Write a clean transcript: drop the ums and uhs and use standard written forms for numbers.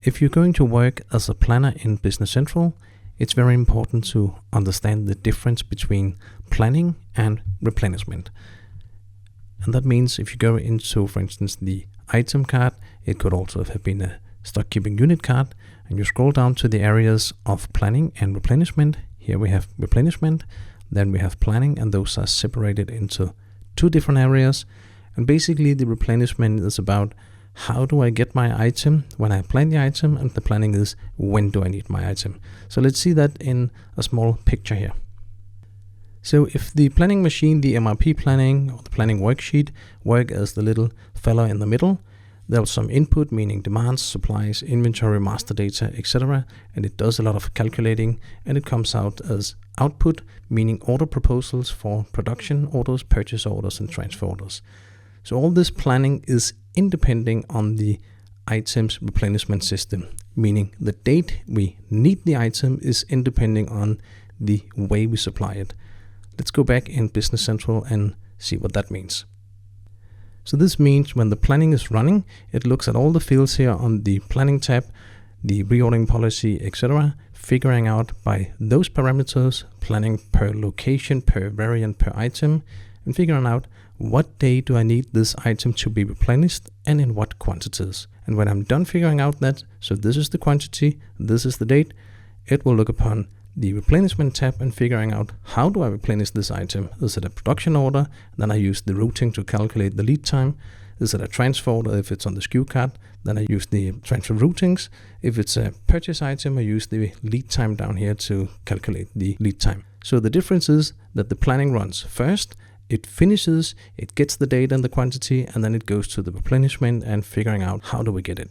If you're going to work as a planner in Business Central, it's very important to understand the difference between planning and replenishment. And that means if you go into, for instance, the item card, it could also have been a stock keeping unit card, and you scroll down to the areas of planning and replenishment. Here we have replenishment, then we have planning, and those are separated into two different areas. And basically the replenishment is about how do I get my item when I plan the item, and the planning is when do I need my item. So let's see that in a small picture here. So if the planning machine, the MRP planning or the planning worksheet, work as the little fella in the middle, there's some input, meaning demands, supplies, inventory, master data, etc. And it does a lot of calculating, and it comes out as output, meaning order proposals for production orders, purchase orders, and transfer orders. So all this planning is independent on the item's replenishment system, meaning the date we need the item is independent on the way we supply it. Let's go back in Business Central and see what that means. So this means when the planning is running, it looks at all the fields here on the planning tab, the reordering policy, etc., figuring out by those parameters, planning per location, per variant, per item, and figuring out what day do I need this item to be replenished and in what quantities. And when I'm done figuring out that, so this is the quantity, this is the date, it will look upon the replenishment tab and figuring out how do I replenish this item. Is it a production order? Then I use the routing to calculate the lead time. Is it a transfer order? If it's on the SKU card, then I use the transfer routings. If it's a purchase item, I use the lead time down here to calculate the lead time. So the difference is that the planning runs first, it finishes, it gets the data and the quantity, and then it goes to the replenishment and figuring out how do we get it.